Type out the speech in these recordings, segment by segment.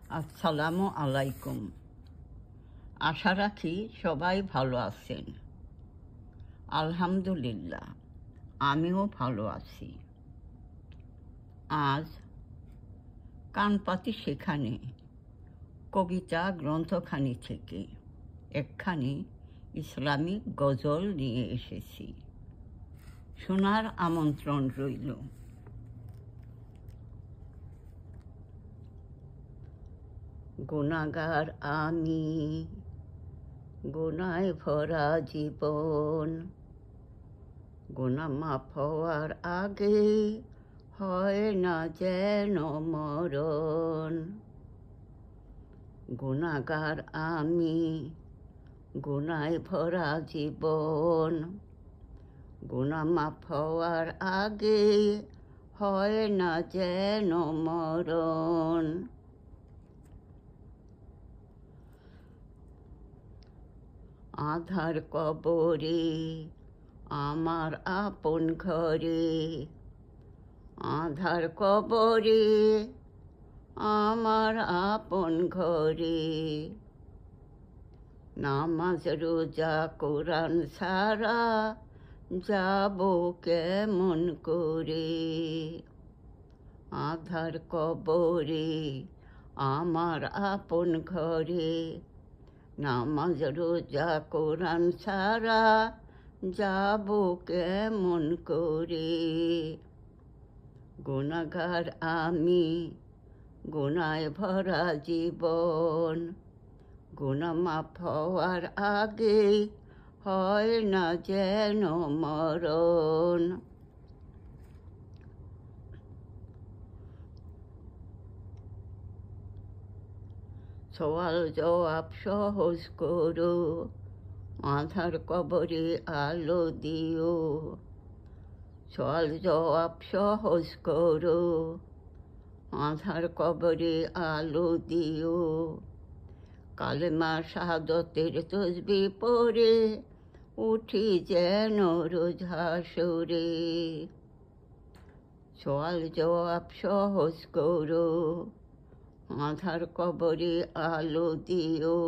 আসসালামু আলাইকুম। আশা রাখি সবাই ভালো আছেন। আলহামদুলিল্লাহ, আমিও ভালো আছি। আজ কানপাতি সেখানে কবিতা গ্রন্থখানি থেকে একখানি ইসলামিক গজল নিয়ে এসেছি। শোনার আমন্ত্রণ রইল। গুনাহগার আমি, গুনায় ভরা জীবন, গুনাহ মাফ হওয়ার আগে হয় না যেন মরণ। গুনাহগার আমি, গুনায় ভরা জীবন, গুনাহ মাফ হওয়ার আগে হয় না যেন মরণ। আধার কবরে আমার আপন ঘরে, আধার কবরে আমার আপন ঘরে, নামাজ রোজা কোরআন ছাড়া যাব কেমন করে। আধার কবরে আমার আপন ঘরে, নামাজ রোজা কোরআন ছাড়া যাব কেমন করে। গুনাহগার আমি, গুনায় ভরা জীবন, গুনাহ মাফ হওয়ার আগে হয় না যেন মরণ। সওয়াল জবাব সহজ করো, আধার কবরে আলো দিও। সওয়াল জবাব সহজ করো, আধার কবরে আলো দিও। কালেমা শাহাদতের তসবিহ পড়ে উঠি যেন রোজ হাসরে। সওয়াল জবাব সহজ করো, আধার কবরে আলো দিও।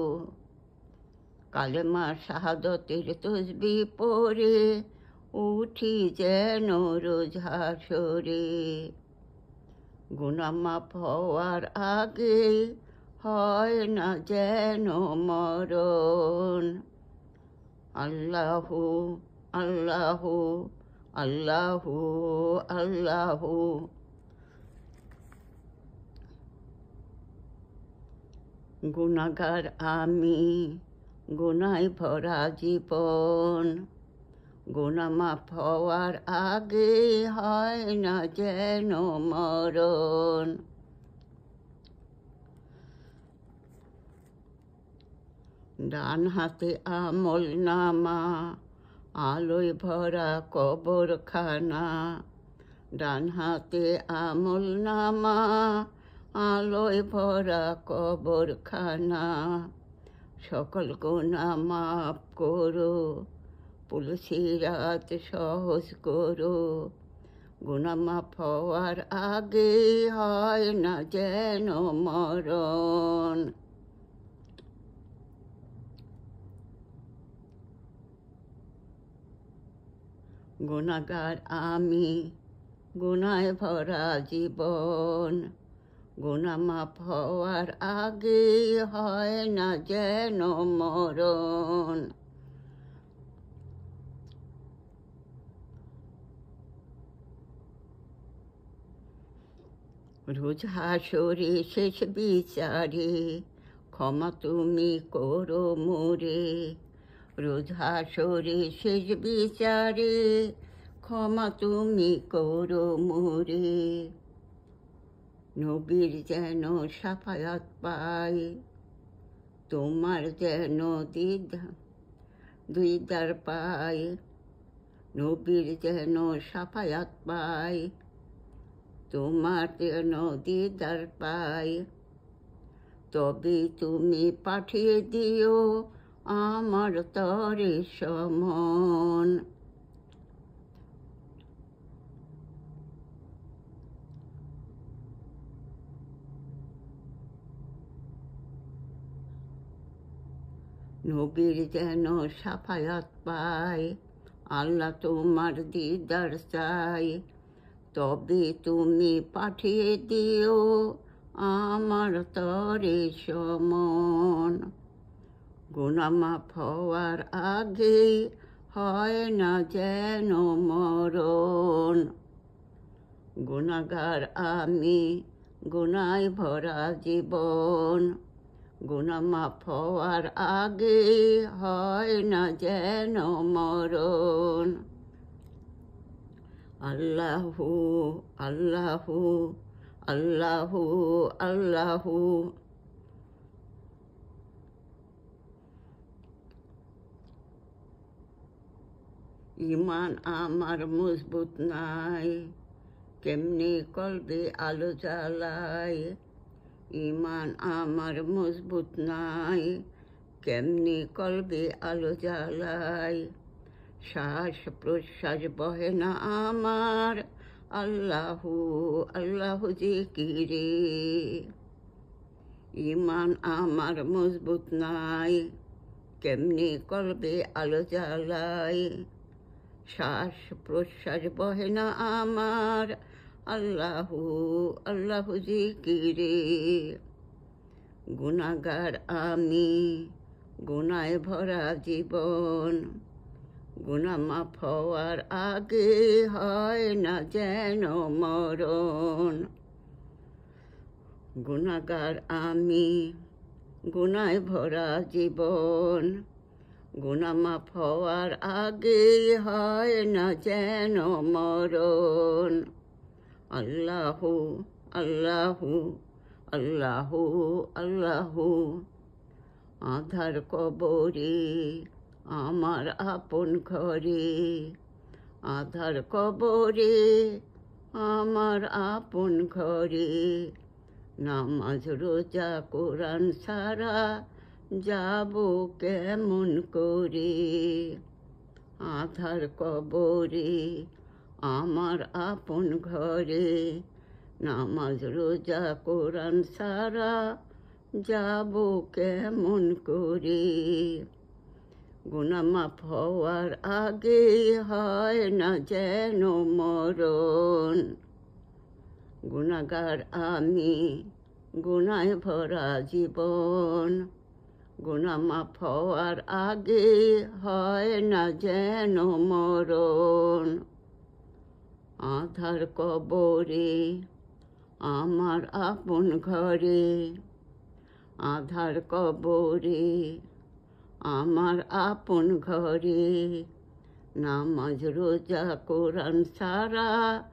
কালেমা শাহাদতের তসবিহ পড়ে উঠি যেন রোজ হাসরে। গুনাহ মাফ হওয়ার আগে হয় না যেন মরণ। আল্লাহু আল্লাহু আল্লাহু আল্লাহু। গুনাহগার আমি, গুনায় ভরা জীবন, গুনাহ মাফ হওয়ার আগে হয় না যেন মরণ। ডান হাতে আমল নামা, আলোয় ভরা কবরখানা। ডান হাতে আমল নামা, আলোয় ভরা কবরখানা। সকল গুনাহ মাফ করো, পুলসিরাত সহজ করো। গুনাহ মাফ হওয়ার আগে হয় না যেন মরণ। গুনাহগার আমি, গুনায় ভরা জীবন, গুনাহ মাফ হওয়ার আগে হয় না যেন মরণ। রোজ হাসরে শেষ বিচারে ক্ষমা তুমি করো মোরে। রোজ হাসরে শেষ বিচারে ক্ষমা তুমি করো মোরে। নবীর যেন সাফায়াত পাই, তোমার যেন দিদার পাই। নবীর যেন সাফায়াত পাই, তোমার যেন দিদার পাই। তবে তুমি পাঠিয়ে দিও আমার তরে সমন। নবীর যেন সাফায়াত পাই, আল্লাহ তোমার দিদার চাই, তবে তুমি পাঠিয়ে দিও আমার তরে সমন। গুনাহ মাফ হওয়ার আগে হয় না যেন মরণ। গুনাহগার আমি, গুনায় ভরা জীবন, গুনাহ মাফ হওয়ার আগে হয় না যেন মরণ। আল্লাহু আল্লাহু আল্লাহু আল্লাহু। ঈমান আমার মজবুত নাই, কেমনি কলবে আলো জ্বালাই। ঈমান আমার মজবুত নাই, কেমনি কলবে আলো জ্বালাই। শ্বাস প্রশ্বাস বহে না আমার, আল্লাহু আল্লাহু জিকিরে। ঈমান আমার মজবুত নাই, কেমনি কলবে আলো জ্বালাই। শ্বাস প্রশ্বাস বহে না আমার, আল্লাহু আল্লাহু জিকিরে। গুনাহগার আমি, গুনায় ভরা জীবন, গুনাহ মাফ হওয়ার আগে হয় না যেন মরণ। গুনাহগার আমি, গুনায় ভরা জীবন, গুনাহ মাফ হওয়ার আগে হয় না যেন মরণ। আল্লাহু আল্লাহু আল্লাহু আল্লাহু। আধার কবরে আমার আপন ঘরে, আধার কবরে আমার আপন ঘরে। নামাজ রোজা কোরআন ছাড়া যাব কেমন করে। আধার কবরে আমার আপন ঘরে, নামাজ রোজা কোরআন ছাড়া যাব কেমন করে। গুনাহ মাফ হওয়ার আগে হয় না যেন মরণ। গুনাহগার আমি, গুনায় ভরা জীবন, গুনাহ মাফ হওয়ার আগে হয় না যেন মরণ। আধার কবরে আমার আপন ঘরে, আধার কবরে আমার আপন ঘরে। নামাজ রোজা কোরআন ছাড়া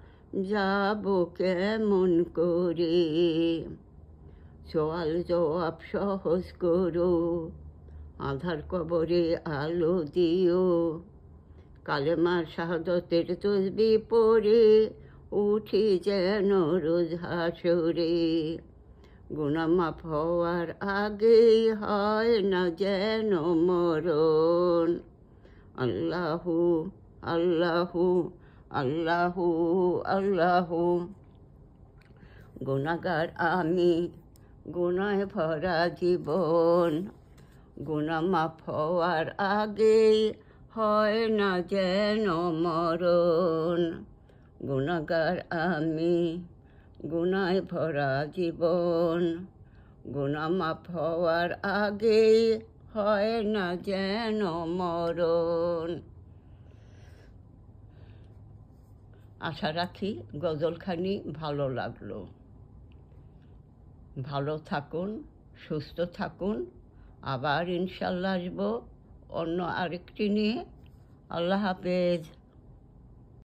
যাব কেমন করে। সওয়াল জবাব সহজ করো, আধার কবরে আলো দিও। কালেমার শাহাদতের তসবিহ পড়ে উঠি যেন রোজ হাসরে। গুনাহ মাফ হওয়ার আগে হয় না যেন মরণ। আল্লাহু আল্লাহু আল্লাহু আল্লাহু। গুনাহগার আমি, গুনায় ভরা জীবন, গুনাহ মাফ হওয়ার আগে হয় না যেন মরণ। গুনাহগার আমি, গুনায় ভরা জীবন, গুনাহ মাফ হওয়ার আগে হয় না যেন মরণ। আশা রাখি গজলখানি ভালো লাগলো। ভালো থাকুন, সুস্থ থাকুন। আবার ইনশাল্লাহ আসবো অন্য আরেকটি নিয়ে। আল্লাহ হাফেজ।